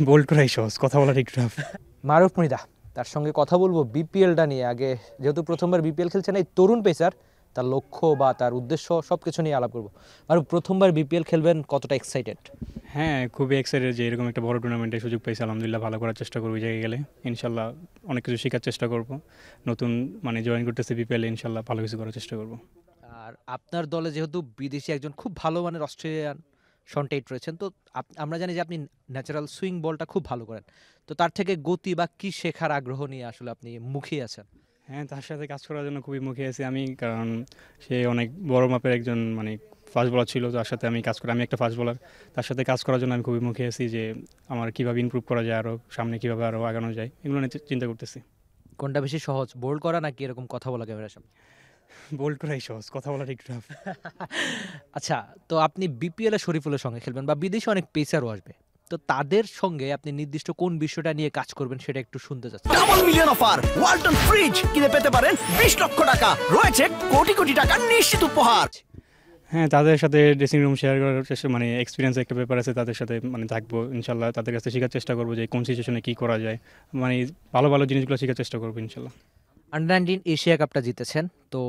Bold করাই সহজ, কথা বলা ঠিক টাফ। মারুফ মৃধা, তার সঙ্গে কথা বলবো বিপিএলটা নিয়ে। আগে যেহেতু প্রথমবার বিপিএল খেলছেন এই তরুণ পেসার, তার লক্ষ্য বা তার উদ্দেশ্য সব কিছু নিয়ে আলাপ করবো। মারুফ, প্রথমবার বিপিএল খেলবেন, কতটা এক্সাইটেড? হ্যাঁ, খুবই এক্সাইটেড যে এরকম একটা বড় টুর্নামেন্টে সুযোগ পাইছি। আলহামদুলিল্লাহ, ভালো করার চেষ্টা করবো। এই জায়গায় গেলে ইনশাল্লাহ অনেক কিছু শেখার চেষ্টা করব। নতুন জয়েন করতেছি বিপিএল, ইনশাল্লাহ ভালো কিছু করার চেষ্টা করব। আর আপনার দলে যেহেতু বিদেশি একজন খুব ভালো মানের অস্ট্রেলিয়ান শন টেট রয়েছেন, তো আমরা জানি যে আপনি ন্যাচারাল সুইং বলটা খুব ভালো করেন, তো তার থেকে গতি বা কি শেখার আগ্রহ নিয়ে আসলে আপনি মুখিয়ে আছেন? হ্যাঁ, তার সাথে কাজ করার জন্য খুবই মুখিয়ে আছি আমি, কারণ সে অনেক বড় মাপের একজন ফাস্ট বোলার ছিল। তার সাথে আমি কাজ করি, আমি একটা ফাস্ট বোলার। তার সাথে কাজ করার জন্য আমি খুবই মুখিয়ে আছি যে আমার কীভাবে ইমপ্রুভ করা যায়, আরও সামনে কীভাবে আরও আগানো যায়, এগুলো নিয়ে চিন্তা করতেছি। কোনটা বেশি সহজ, বোল্ড করা নাকি এরকম কথা বলা ক্যামেরার সামনে? বোল্ড করাই সহজ, কথা বলা ঠিক টাফ। আচ্ছা, তো আপনি বিপিএল এ শরীফুলের সঙ্গে খেলবেন বা বিদেশে অনেক পেসারও আসবে, তো তাদের সঙ্গে আপনি নির্দিষ্ট কোন বিষয়টা নিয়ে কাজ করবেন সেটা একটু শুনতে চাচ্ছি। Double million offer, Walton fridge কিনে পেতে পারেন 20 লক্ষ টাকা, রয়েছে কোটি কোটি টাকার নিশ্চিত উপহার। হ্যাঁ, তাদের সাথে ড্রেসিং রুম শেয়ার করার চেষ্টা, এক্সপিরিয়েন্স একটা ব্যাপার আছে, তাদের সাথে থাকবো ইনশাল্লাহ। তাদের কাছে শেখার চেষ্টা করবো যে কোন সিচুয়েশনে কী করা যায়, ভালো ভালো জিনিসগুলো শেখার চেষ্টা করবো ইনশাল্লাহ। আন্ডার 19 এশিয়া কাপটা জিতেছেন, তো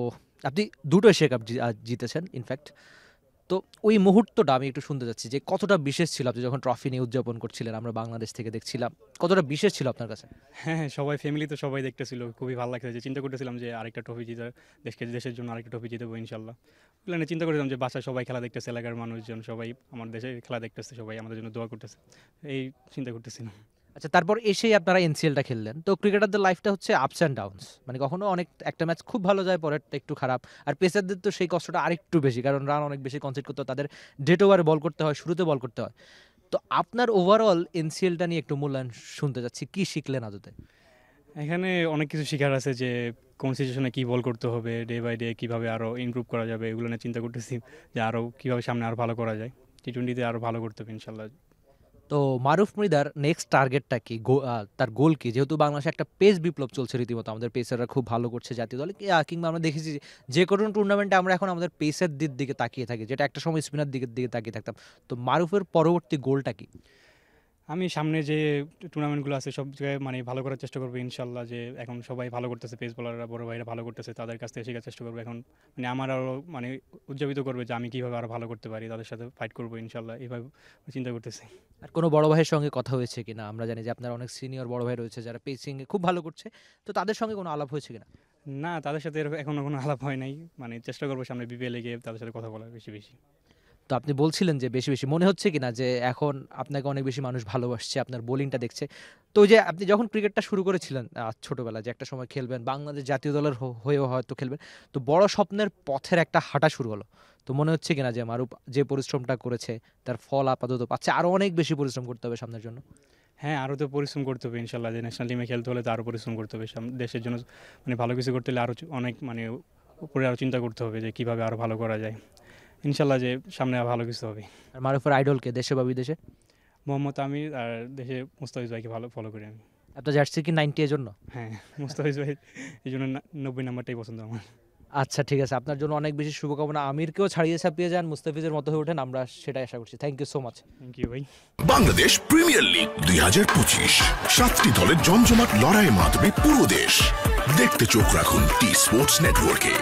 আপনি দুটো এশিয়া কাপ জিতেছেন ইনফ্যাক্ট। তো ওই মুহূর্তটা আমি একটু শুনতে চাচ্ছি যে কতটা বিশেষ ছিল আপনি যখন ট্রফি নিয়ে উদযাপন করছিলেন, আমরা বাংলাদেশ থেকে দেখছিলাম, কতটা বিশেষ ছিল আপনার কাছে? হ্যাঁ হ্যাঁ, সবাই ফ্যামিলি তো সবাই দেখতেছিল, খুবই ভালো লাগছে। যে চিন্তা করতেছিলাম যে আরেকটা ট্রফি জিতার, দেশের জন্য আরেকটা ট্রফি জিতবো ইনশাল্লাহ। ওগুলো নিয়ে চিন্তা করছিলাম যে বাসায় সবাই খেলা দেখতেছে, এলাকার মানুষজন সবাই আমার দেশে খেলা দেখতেছে, সবাই আমাদের জন্য দোয়া করতেছে, এই চিন্তা করতেছিলাম। আচ্ছা, তারপর এসেই আপনারা এনসিএলটা খেললেন। তো ক্রিকেটারদের লাইফটা হচ্ছে আপস অ্যান্ড ডাউনস, কখনো অনেক একটা ম্যাচ খুব ভালো যায়, পরেরটা একটু খারাপ। আর পেসারদের তো সেই কষ্টটা আরেকটু বেশি, কারণ রান অনেক বেশি কনসিড করতে হয়, তাদের ডেট ওভারে বল করতে হয়, শুরুতে বল করতে হয়। তো আপনার ওভারঅল এনসিএলটা নিয়ে একটু মূল্যায়ন শুনতে চাচ্ছি, কি শিখলেন আদতে? এখানে অনেক কিছু শেখার আছে, যে কোন সিচুয়েশনে কী বল করতে হবে, ডে বাই ডে কীভাবে আরও ইমপ্রুভ করা যাবে, এগুলো নিয়ে চিন্তা করতেছি যে আরও কীভাবে সামনে আরও ভালো করা যায়। টি-20তে আরও ভালো করতে হবে ইনশাল্লাহ। তো মারুফ মৃধার নেক্সট টার্গেটটা কি, তার গোল কি? যেহেতু বাংলাদেশে একটা পেস বিপ্লব চলছে রীতিমতো, আমাদের পেসাররা খুব ভালো করছে জাতীয় দলে, কিংবা আমরা দেখেছি যে কোনো টুর্নামেন্টে আমরা এখন আমাদের পেসের দিকে তাকিয়ে থাকি, যেটা একটা সময় স্পিনার দিকে তাকিয়ে থাকতাম। তো মারুফের পরবর্তী গোলটা কি? আমি সামনে যে টুর্নামেন্টগুলো আছে সব জায়গায় ভালো করার চেষ্টা করবো ইনশাল্লাহ। যে এখন সবাই ভালো করতেছে, পেস বোলাররা, বড় ভাইরা ভালো করতেছে, তাদের কাছ থেকে শেখার চেষ্টা করবো। এখন আমার আরও উদযাপিত করবে যে আমি কীভাবে আরও ভালো করতে পারি, তাদের সাথে ফাইট করবো ইনশাল্লাহ, এইভাবে চিন্তা করতেছি। আর কোনো বড় ভাইয়ের সঙ্গে কথা হয়েছে কিনা? আমরা জানি যে আপনার অনেক সিনিয়র বড় ভাই রয়েছে যারা পেসিংয়ে খুব ভালো করছে, তো তাদের সঙ্গে কোনো আলাপ হয়েছে কিনা? না, তাদের সাথে এখনো কোনো আলাপ হয় নাই। চেষ্টা করবো সামনে বিপিএলে গিয়ে তাদের সাথে কথা বলার বেশি বেশি। তো আপনি বলছিলেন যে বেশি বেশি মনে হচ্ছে কিনা যে এখন আপনাকে অনেক বেশি মানুষ ভালোবাসছে, আপনার বোলিংটা দেখছে? তো ওই যে আপনি যখন ক্রিকেটটা শুরু করেছিলেন ছোটবেলায়, যে একটা সময় খেলবেন, বাংলাদেশ জাতীয় দলের হয়েও হয়তো খেলবেন, তো বড় স্বপ্নের পথের একটা হাঁটা শুরু হলো, তো মনে হচ্ছে কিনা যে মারুফ যে পরিশ্রমটা করেছে তার ফল আপাতত পাচ্ছে, আরও অনেক বেশি পরিশ্রম করতে হবে সামনের জন্য? হ্যাঁ, আরও তো পরিশ্রম করতে হবে ইনশাল্লাহ। যে ন্যাশনাল টিমে খেলতে হলে তো আরও পরিশ্রম করতে হবে, দেশের জন্য ভালো কিছু করতে হলে আরও অনেক উপরে আরও চিন্তা করতে হবে যে কীভাবে আরও ভালো করা যায় ইনশাল্লাহ, যে সামনে ভালো কিছু হবে। আর মারুফের আইডলকে দেশে বা বিদেশে? মোহাম্মদ আমির, আর দেশে মুস্তাফিজ ভাইকে ভালো ফলো করি আমি। আপনার জার্সি কি 90 এর জন্য? হ্যাঁ, মুস্তাফিজ ভাই, এই জন্য 90 নাম্বারটাই পছন্দ আমার। আচ্ছা, ঠিক আছে, আপনার জন্য অনেক বেশি শুভকামনা। আমিরকেও ছাড়িয়ে ছাপিয়ে যান, মুস্তাফিজের মতো হয়ে ওঠেন, আমরা সেটাই আশা করছি। Thank you so much. Thank you ভাই। বাংলাদেশ প্রিমিয়ার লিগ 2025, 7টি দলের জমজমাট লড়াইয়ে মাতবে পুরো দেশ। দেখতে চোখ রাখুন টি স্পোর্টস নেটওয়ার্কে।